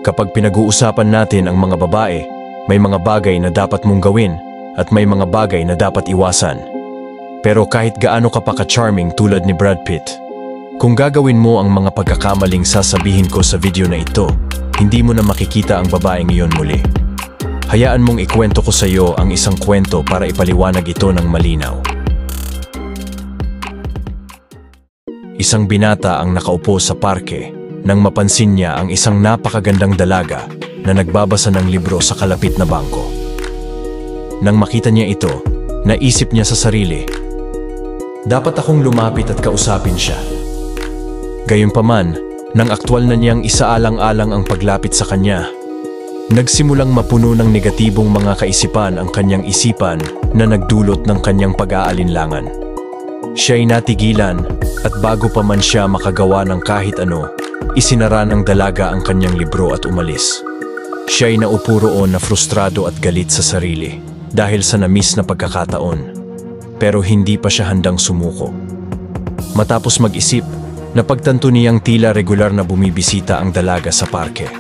Kapag pinag-uusapan natin ang mga babae, may mga bagay na dapat mong gawin at may mga bagay na dapat iwasan. Pero kahit gaano ka pa ka-charming tulad ni Brad Pitt, kung gagawin mo ang mga pagkakamaling sasabihin ko sa video na ito, hindi mo na makikita ang babaeng iyon muli. Hayaan mong ikwento ko sa iyo ang isang kwento para ipaliwanag ito ng malinaw. Isang binata ang nakaupo sa parke nang mapansin niya ang isang napakagandang dalaga na nagbabasa ng libro sa kalapit na bangko. Nang makita niya ito, naisip niya sa sarili, dapat akong lumapit at kausapin siya. Gayunpaman, nang aktwal na niyang isaalang-alang ang paglapit sa kanya, nagsimulang mapuno ng negatibong mga kaisipan ang kanyang isipan na nagdulot ng kanyang pag-aalinlangan. Siya'y natigilan at bago pa man siya makagawa ng kahit ano, isinara ng dalaga ang kanyang libro at umalis. Siya'y naupo roon na frustrado at galit sa sarili dahil sa na-miss na pagkakataon. Pero hindi pa siya handang sumuko. Matapos mag-isip, napagtanto niyang tila regular na bumibisita ang dalaga sa parke.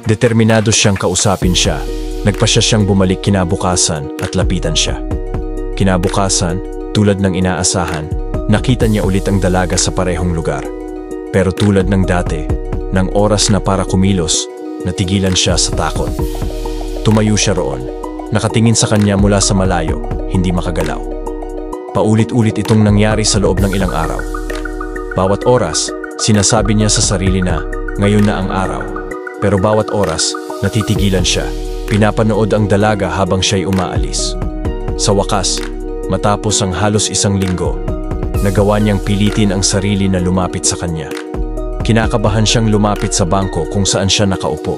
Determinado siyang kausapin siya, nagpasya siyang bumalik kinabukasan at lapitan siya. Kinabukasan, tulad ng inaasahan, nakita niya ulit ang dalaga sa parehong lugar. Pero tulad ng dati, nang oras na para kumilos, natigilan siya sa takot. Tumayo siya roon, nakatingin sa kanya mula sa malayo, hindi makagalaw. Paulit-ulit itong nangyari sa loob ng ilang araw. Bawat oras, sinasabi niya sa sarili na, ngayon na ang araw. Pero bawat oras, natitigilan siya, pinapanood ang dalaga habang siya'y umaalis. Sa wakas, matapos ang halos isang linggo, nagawa niyang pilitin ang sarili na lumapit sa kanya. Kinakabahan siyang lumapit sa bangko kung saan siya nakaupo.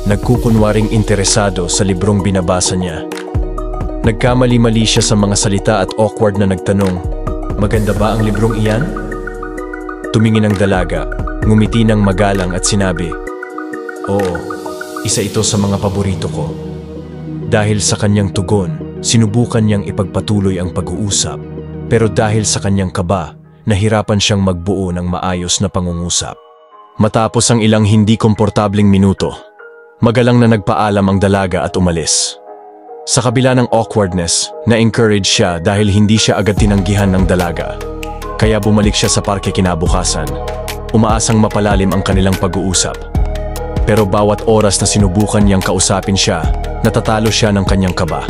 Nagkukunwaring interesado sa librong binabasa niya. Nagkamali-mali siya sa mga salita at awkward na nagtanong, maganda ba ang librong iyan? Tumingin ang dalaga, ngumiti ng magalang at sinabi, oo, isa ito sa mga paborito ko. Dahil sa kanyang tugon, sinubukan niyang ipagpatuloy ang pag-uusap. Pero dahil sa kanyang kaba, nahirapan siyang magbuo ng maayos na pangungusap. Matapos ang ilang hindi komportabling minuto, magalang na nagpaalam ang dalaga at umalis. Sa kabila ng awkwardness, na-encourage siya dahil hindi siya agad tinanggihan ng dalaga. Kaya bumalik siya sa parke kinabukasan, umaasang mapalalim ang kanilang pag-uusap. Pero bawat oras na sinubukan niyang kausapin siya, natatalo siya ng kanyang kaba.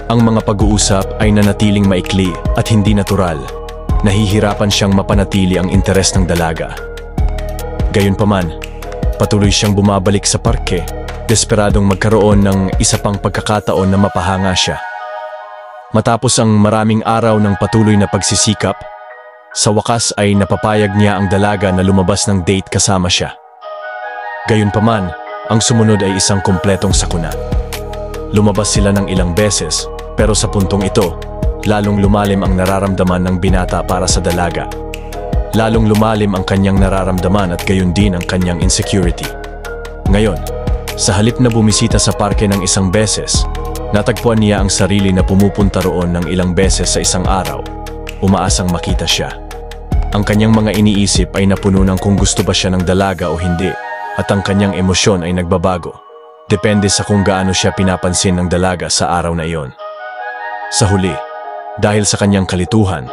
Ang mga pag-uusap ay nanatiling maikli at hindi natural. Nahihirapan siyang mapanatili ang interes ng dalaga. Gayunpaman, patuloy siyang bumabalik sa parke, desperadong magkaroon ng isa pang pagkakataon na mapahanga siya. Matapos ang maraming araw ng patuloy na pagsisikap, sa wakas ay napapayag niya ang dalaga na lumabas ng date kasama siya. Gayunpaman, ang sumunod ay isang kumpletong sakuna. Lumabas sila ng ilang beses, pero sa puntong ito, lalong lumalim ang nararamdaman ng binata para sa dalaga. Lalong lumalim ang kanyang nararamdaman at gayon din ang kanyang insecurity. Ngayon, sa halip na bumisita sa parke ng isang beses, natagpuan niya ang sarili na pumupunta roon ng ilang beses sa isang araw, umaasang makita siya. Ang kanyang mga iniisip ay napuno ng kung gusto ba siya ng dalaga o hindi, at ang kanyang emosyon ay nagbabago. Depende sa kung gaano siya pinapansin ng dalaga sa araw na iyon. Sa huli, dahil sa kanyang kalituhan,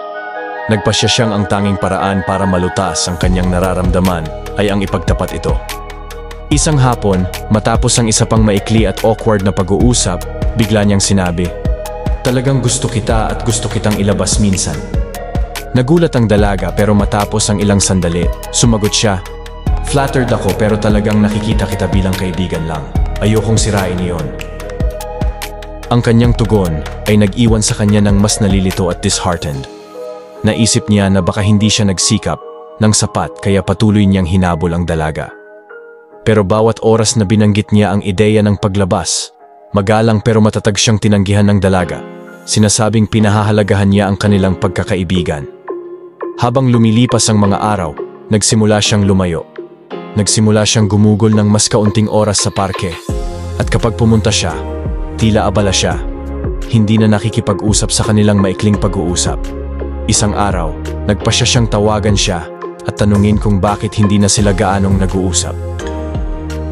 nagpasya siyang ang tanging paraan para malutas ang kanyang nararamdaman ay ang ipagtapat ito. Isang hapon, matapos ang isa pang maikli at awkward na pag-uusap, bigla niyang sinabi, talagang gusto kita at gusto kitang ilabas minsan. Nagulat ang dalaga pero matapos ang ilang sandali, sumagot siya, flattered ako pero talagang nakikita kita bilang kaibigan lang. Ayokong sirain iyon. Ang kanyang tugon ay nag-iwan sa kanya ng mas nalilito at disheartened. Naisip niya na baka hindi siya nagsikap ng sapat kaya patuloy niyang hinabol ang dalaga. Pero bawat oras na binanggit niya ang ideya ng paglabas, magalang pero matatag siyang tinanggihan ng dalaga. Sinasabing pinahahalagahan niya ang kanilang pagkakaibigan. Habang lumilipas ang mga araw, nagsimula siyang lumayo. Nagsimula siyang gumugol ng mas kaunting oras sa parke. At kapag pumunta siya, tila abala siya. Hindi na nakikipag-usap sa kanilang maikling pag-uusap. Isang araw, nagpasya siyang tawagan siya at tanungin kung bakit hindi na sila gaanong nag-uusap.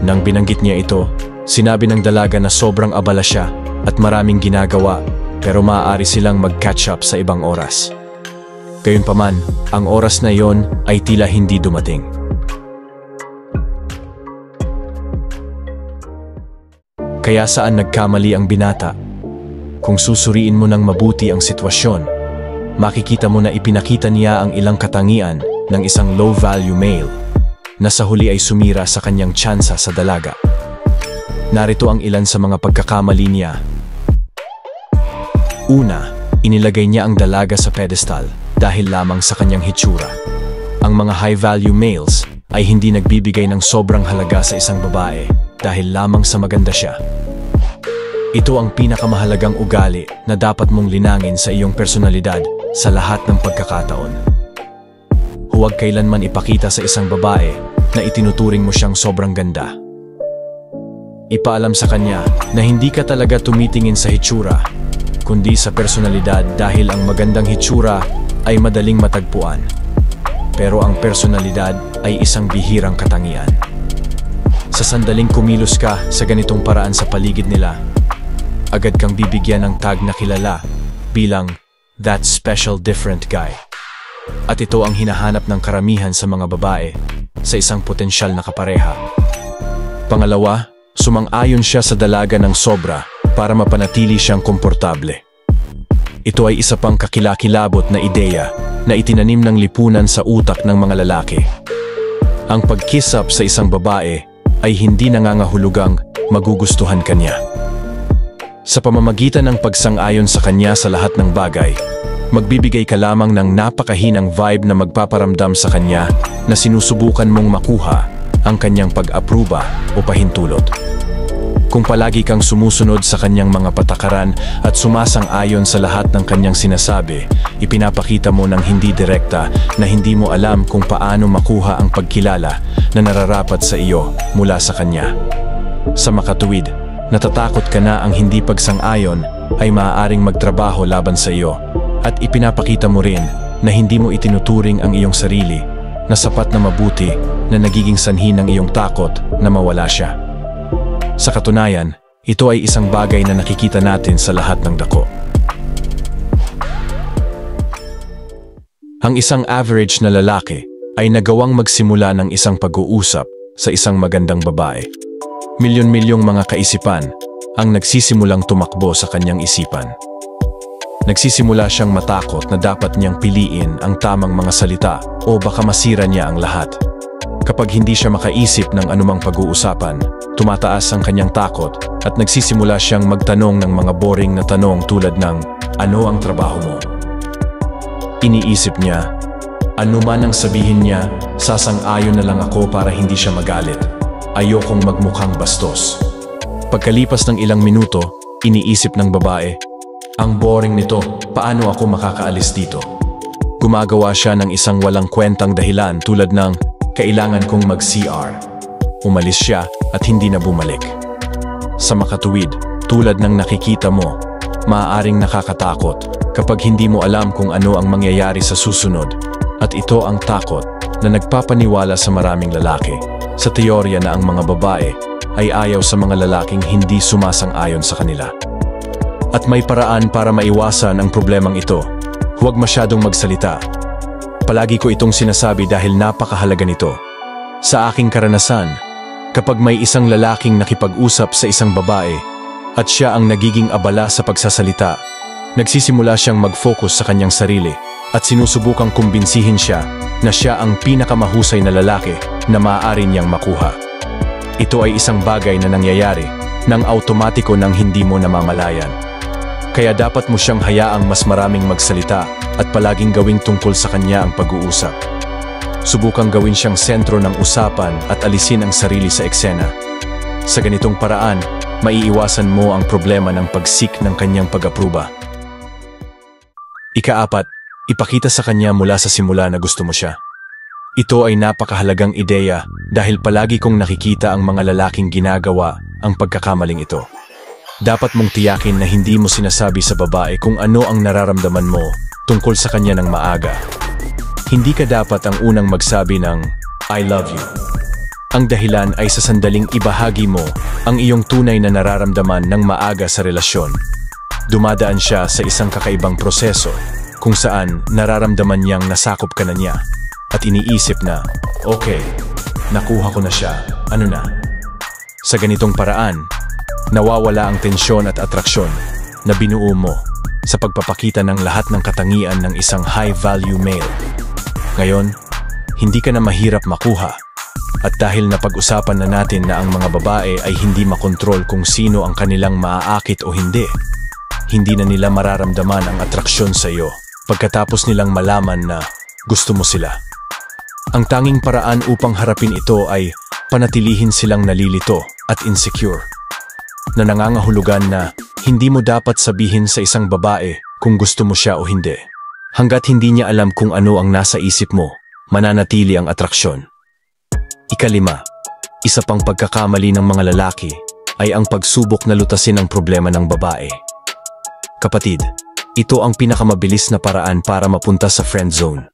Nang binanggit niya ito, sinabi ng dalaga na sobrang abala siya at maraming ginagawa pero maaari silang mag-catch up sa ibang oras. Gayunpaman, ang oras na iyon ay tila hindi dumating. Kaya saan nagkamali ang binata? Kung susuriin mo ng mabuti ang sitwasyon, makikita mo na ipinakita niya ang ilang katangian ng isang low-value male na sa huli ay sumira sa kanyang tsansa sa dalaga. Narito ang ilan sa mga pagkakamali niya. Una, inilagay niya ang dalaga sa pedestal dahil lamang sa kanyang hitsura. Ang mga high-value males ay hindi nagbibigay ng sobrang halaga sa isang babae dahil lamang sa maganda siya. Ito ang pinakamahalagang ugali na dapat mong linangin sa iyong personalidad sa lahat ng pagkakataon. Huwag kailanman ipakita sa isang babae na itinuturing mo siyang sobrang ganda. Ipaalam sa kanya na hindi ka talaga tumitingin sa hitsura, kundi sa personalidad dahil ang magandang hitsura ay madaling matagpuan. Pero ang personalidad ay isang bihirang katangian. Sa sandaling kumilos ka sa ganitong paraan sa paligid nila, agad kang bibigyan ng tag na kilala bilang that special different guy. At ito ang hinahanap ng karamihan sa mga babae sa isang potensyal na kapareha. Pangalawa, sumang-ayon siya sa dalaga ng sobra para mapanatili siyang komportable. Ito ay isa pang kakilakilabot na ideya na itinanim ng lipunan sa utak ng mga lalaki. Ang pag-kiss up sa isang babae ay hindi nangangahulugang magugustuhan kanya. Sa pamamagitan ng pagsang-ayon sa kanya sa lahat ng bagay, magbibigay ka lamang ng napakahinang vibe na magpaparamdam sa kanya na sinusubukan mong makuha ang kanyang pag-apruba o pahintulot. Kung palagi kang sumusunod sa kanyang mga patakaran at sumasang-ayon sa lahat ng kanyang sinasabi, ipinapakita mo ng hindi direkta na hindi mo alam kung paano makuha ang pagkilala na nararapat sa iyo mula sa kanya. Sa makatuwid, natatakot ka na ang hindi pagsang-ayon ay maaaring magtrabaho laban sa iyo at ipinapakita mo rin na hindi mo itinuturing ang iyong sarili na sapat na mabuti na nagiging sanhi ng iyong takot na mawala siya. Sa katunayan, ito ay isang bagay na nakikita natin sa lahat ng dako. Ang isang average na lalaki ay nagawang magsimula ng isang pag-uusap sa isang magandang babae. Milyon-milyong mga kaisipan ang nagsisimulang tumakbo sa kanyang isipan. Nagsisimula siyang matakot na dapat niyang piliin ang tamang mga salita o baka masira niya ang lahat. Kapag hindi siya makaisip ng anumang pag-uusapan, tumataas ang kanyang takot at nagsisimula siyang magtanong ng mga boring na tanong tulad ng, "Ano ang trabaho mo?" Iniisip niya, ano man ang sabihin niya, sasang-ayon na lang ako para hindi siya magalit. Ayokong magmukhang bastos. Pagkalipas ng ilang minuto, iniisip ng babae, ang boring nito, paano ako makakaalis dito? Gumagawa siya ng isang walang kwentang dahilan tulad ng, kailangan kong mag-CR. Umalis siya at hindi na bumalik. Sa makatuwid, tulad ng nakikita mo, maaaring nakakatakot kapag hindi mo alam kung ano ang mangyayari sa susunod. At ito ang takot na nagpapaniwala sa maraming lalaki sa teorya na ang mga babae ay ayaw sa mga lalaking hindi sumasang-ayon sa kanila. At may paraan para maiwasan ang problemang ito. Huwag masyadong magsalita. Palagi ko itong sinasabi dahil napakahalaga nito. Sa aking karanasan, kapag may isang lalaking nakipag-usap sa isang babae at siya ang nagiging abala sa pagsasalita, nagsisimula siyang mag-focus sa kanyang sarili at sinusubukang kumbinsihin siya na siya ang pinakamahusay na lalaki na maaari niyang makuha. Ito ay isang bagay na nangyayari nang automatiko nang hindi mo namamalayan. Kaya dapat mo siyang hayaang mas maraming magsalita at palaging gawing tungkol sa kanya ang pag-uusap. Subukang gawin siyang sentro ng usapan at alisin ang sarili sa eksena. Sa ganitong paraan, maiiwasan mo ang problema ng pagsik ng kanyang pag-apruba. Ika-4, ipakita sa kanya mula sa simula na gusto mo siya. Ito ay napakahalagang ideya dahil palagi kong nakikita ang mga lalaking ginagawa ang pagkakamaling ito. Dapat mong tiyakin na hindi mo sinasabi sa babae kung ano ang nararamdaman mo tungkol sa kanya ng maaga. Hindi ka dapat ang unang magsabi ng, "I love you." Ang dahilan ay sa sandaling ibahagi mo ang iyong tunay na nararamdaman ng maaga sa relasyon. Dumadaan siya sa isang kakaibang proseso kung saan nararamdaman niyang nasakop ka na niya at iniisip na, okay, nakuha ko na siya, ano na? Sa ganitong paraan, nawawala ang tensyon at atraksyon na binuo mo sa pagpapakita ng lahat ng katangian ng isang high-value male. Ngayon, hindi ka na mahirap makuha. At dahil napag-usapan na natin na ang mga babae ay hindi makontrol kung sino ang kanilang maaakit o hindi na nila mararamdaman ang atraksyon sa iyo pagkatapos nilang malaman na gusto mo sila. Ang tanging paraan upang harapin ito ay panatilihin silang nalilito at insecure, na nangangahulugan na hindi mo dapat sabihin sa isang babae kung gusto mo siya o hindi. Hanggat hindi niya alam kung ano ang nasa isip mo, mananatili ang atraksyon. Ikalima, isa pang pagkakamali ng mga lalaki ay ang pagsubok na lutasin ang problema ng babae. Kapatid, ito ang pinakamabilis na paraan para mapunta sa friend zone.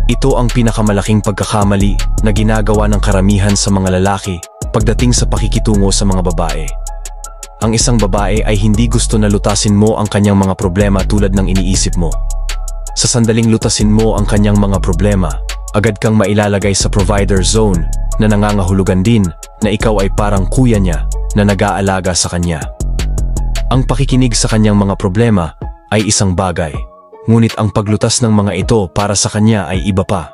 Ito ang pinakamalaking pagkakamali na ginagawa ng karamihan sa mga lalaki pagdating sa pakikitungo sa mga babae. Ang isang babae ay hindi gusto na lutasin mo ang kanyang mga problema tulad ng iniisip mo. Sa sandaling lutasin mo ang kanyang mga problema, agad kang mailalagay sa provider zone na nangangahulugan din na ikaw ay parang kuya niya na nag-aalaga sa kanya. Ang pakikinig sa kanyang mga problema ay isang bagay, ngunit ang paglutas ng mga ito para sa kanya ay iba pa.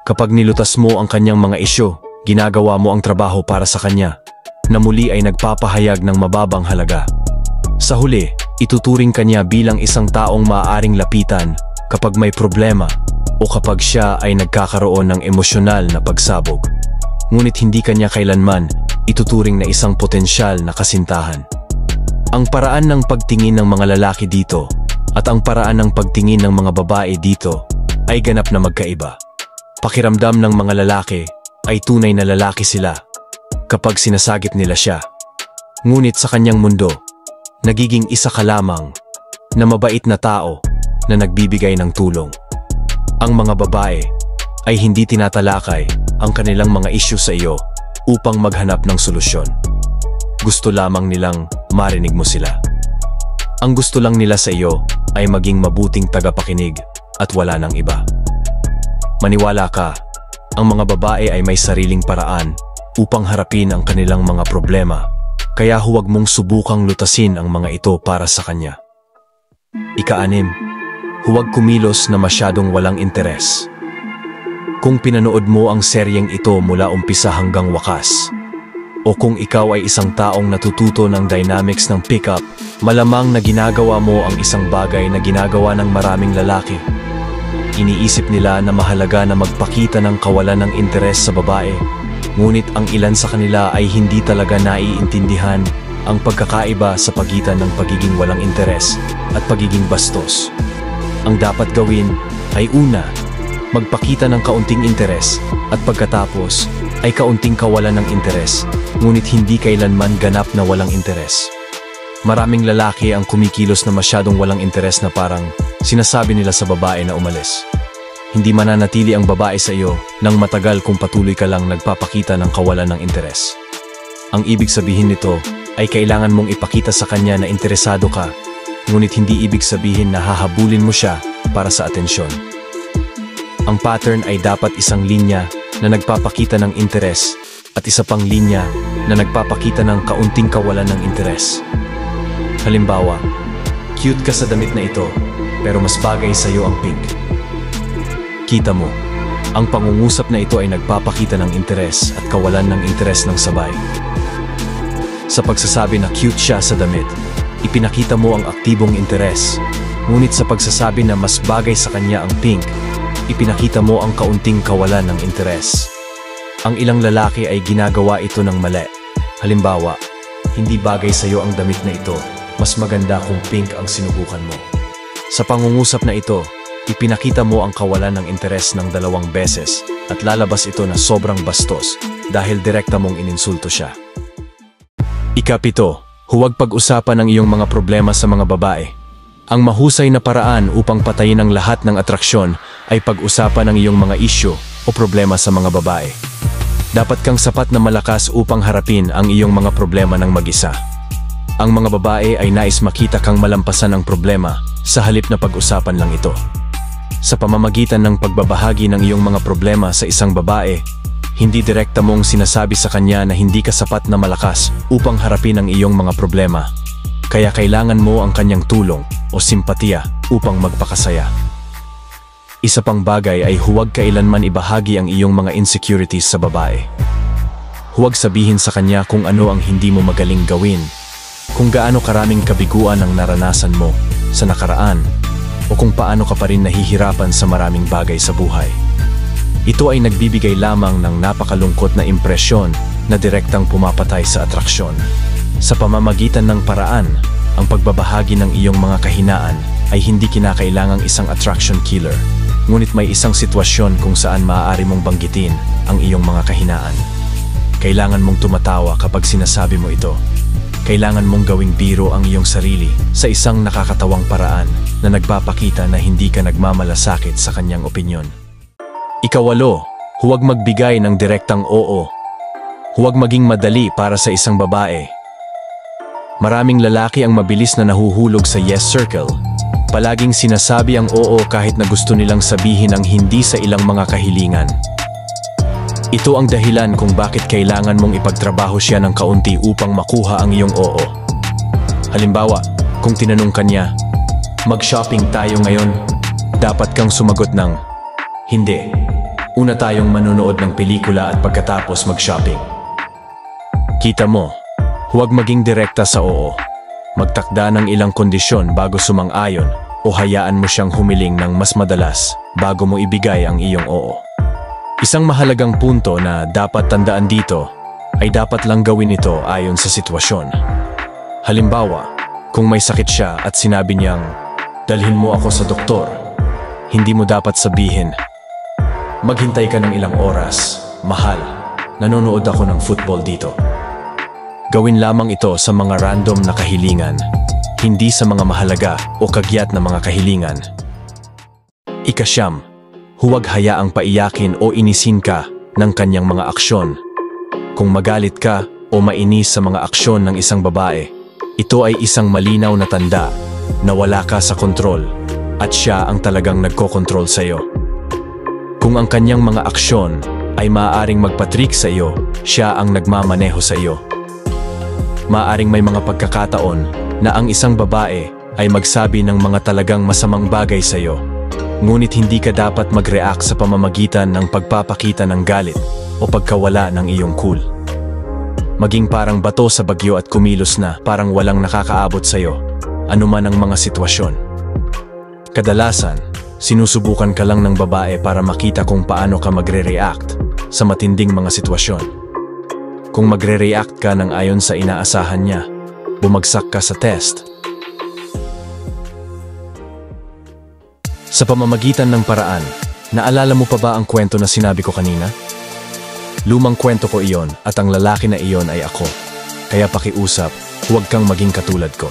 Kapag nilutas mo ang kanyang mga isyu, ginagawa mo ang trabaho para sa kanya, na muli ay nagpapahayag ng mababang halaga. Sa huli, ituturing kanya bilang isang taong maaaring lapitan kapag may problema o kapag siya ay nagkakaroon ng emosyonal na pagsabog. Ngunit hindi kanya kailanman ituturing na isang potensyal na kasintahan. Ang paraan ng pagtingin ng mga lalaki dito at ang paraan ng pagtingin ng mga babae dito ay ganap na magkaiba. Pakiramdam ng mga lalaki ay tunay na lalaki sila kapag sinasagip nila siya. Ngunit sa kanyang mundo, nagiging isa ka lamang na mabait na tao na nagbibigay ng tulong. Ang mga babae ay hindi tinatalakay ang kanilang mga isyu sa iyo upang maghanap ng solusyon. Gusto lamang nilang marinig mo sila. Ang gusto lang nila sa iyo ay maging mabuting tagapakinig at wala nang iba. Maniwala ka, ang mga babae ay may sariling paraan upang harapin ang kanilang mga problema, kaya huwag mong subukang lutasin ang mga ito para sa kanya. Ika-6, huwag kumilos na masyadong walang interes. Kung pinanood mo ang seryeng ito mula umpisa hanggang wakas, o kung ikaw ay isang taong natututo ng dynamics ng pickup, malamang na ginagawa mo ang isang bagay na ginagawa ng maraming lalaki. Iniisip nila na mahalaga na magpakita ng kawalan ng interes sa babae, ngunit ang ilan sa kanila ay hindi talaga naiintindihan ang pagkakaiba sa pagitan ng pagiging walang interes at pagiging bastos. Ang dapat gawin ay una, magpakita ng kaunting interes at pagkatapos ay kaunting kawalan ng interes, ngunit hindi kailanman ganap na walang interes. Maraming lalaki ang kumikilos na masyadong walang interes na parang sinasabi nila sa babae na umalis. Hindi mananatili ang babae sa iyo nang matagal kung patuloy ka lang nagpapakita ng kawalan ng interes. Ang ibig sabihin nito ay kailangan mong ipakita sa kanya na interesado ka, ngunit hindi ibig sabihin na hahabulin mo siya para sa atensyon. Ang pattern ay dapat isang linya na nagpapakita ng interes at isa pang linya na nagpapakita ng kaunting kawalan ng interes. Halimbawa, cute ka sa damit na ito, pero mas bagay sa iyo ang pink. Kita mo, ang pangungusap na ito ay nagpapakita ng interes at kawalan ng interes ng sabay. Sa pagsasabi na cute siya sa damit, ipinakita mo ang aktibong interes, ngunit sa pagsasabi na mas bagay sa kanya ang pink, ipinakita mo ang kaunting kawalan ng interes. Ang ilang lalaki ay ginagawa ito ng mali. Halimbawa, hindi bagay sa iyo ang damit na ito, mas maganda kung pink ang sinubukan mo. Sa pangungusap na ito, ipinakita mo ang kawalan ng interes ng 2 beses at lalabas ito na sobrang bastos dahil direkta mong ininsulto siya. Ika-7, huwag pag-usapan ang iyong mga problema sa mga babae. Ang mahusay na paraan upang patayin ang lahat ng atraksyon ay pag-usapan ang iyong mga isyu o problema sa mga babae. Dapat kang sapat na malakas upang harapin ang iyong mga problema ng mag-isa. Ang mga babae ay nais makita kang malampasan ang problema sa halip na pag-usapan lang ito. Sa pamamagitan ng pagbabahagi ng iyong mga problema sa isang babae, hindi direkta mong sinasabi sa kanya na hindi ka sapat na malakas upang harapin ang iyong mga problema. Kaya kailangan mo ang kanyang tulong o simpatiya upang magpakasaya. Isa pang bagay ay huwag kailanman ibahagi ang iyong mga insecurities sa babae. Huwag sabihin sa kanya kung ano ang hindi mo magaling gawin, kung gaano karaming kabiguan ang naranasan mo sa nakaraan, o kung paano ka pa rin nahihirapan sa maraming bagay sa buhay. Ito ay nagbibigay lamang ng napakalungkot na impresyon na direktang pumapatay sa atraksyon. Sa pamamagitan ng paraan, ang pagbabahagi ng iyong mga kahinaan ay hindi kinakailangang isang attraction killer, ngunit may isang sitwasyon kung saan maaari mong banggitin ang iyong mga kahinaan. Kailangan mong tumatawa kapag sinasabi mo ito. Kailangan mong gawing biro ang iyong sarili sa isang nakakatawang paraan na nagpapakita na hindi ka nagmamalasakit sa kanyang opinyon. Ikawalo, huwag magbigay ng direktang oo. Huwag maging madali para sa isang babae. Maraming lalaki ang mabilis na nahuhulog sa yes circle. Palaging sinasabi ang oo kahit na gusto nilang sabihin ang hindi sa ilang mga kahilingan. Ito ang dahilan kung bakit kailangan mong ipagtrabaho siya ng kaunti upang makuha ang iyong oo. Halimbawa, kung tinanong ka niya, "Mag-shopping tayo ngayon?" Dapat kang sumagot ng, "Hindi. Una tayong manonood ng pelikula at pagkatapos mag-shopping." Kita mo, huwag maging direkta sa oo. Magtakda ng ilang kondisyon bago sumang-ayon o hayaan mo siyang humiling ng mas madalas bago mo ibigay ang iyong oo. Isang mahalagang punto na dapat tandaan dito ay dapat lang gawin ito ayon sa sitwasyon. Halimbawa, kung may sakit siya at sinabi niyang, "Dalhin mo ako sa doktor," hindi mo dapat sabihin, "Maghintay ka ng ilang oras, mahal, nanonood ako ng football dito." Gawin lamang ito sa mga random na kahilingan, hindi sa mga mahalaga o kagyat na mga kahilingan. Ika-9, huwag hayaang paiyakin o inisin ka ng kanyang mga aksyon. Kung magalit ka o mainis sa mga aksyon ng isang babae, ito ay isang malinaw na tanda na wala ka sa kontrol at siya ang talagang nagkokontrol sa iyo. Kung ang kanyang mga aksyon ay maaaring magpatrik sa iyo, siya ang nagmamaneho sa iyo. Maaaring may mga pagkakataon na ang isang babae ay magsabi ng mga talagang masamang bagay sa iyo, ngunit hindi ka dapat mag-react sa pamamagitan ng pagpapakita ng galit o pagkawala ng iyong cool. Maging parang bato sa bagyo at kumilos na parang walang nakakaabot sa iyo, anuman ang mga sitwasyon. Kadalasan, sinusubukan ka lang ng babae para makita kung paano ka magre-react sa matinding mga sitwasyon. Kung magre-react ka ng ayon sa inaasahan niya, bumagsak ka sa test. Sa pamamagitan ng paraan, naalala mo pa ba ang kwento na sinabi ko kanina? Lumang kwento ko iyon at ang lalaki na iyon ay ako. Kaya pakiusap, huwag kang maging katulad ko.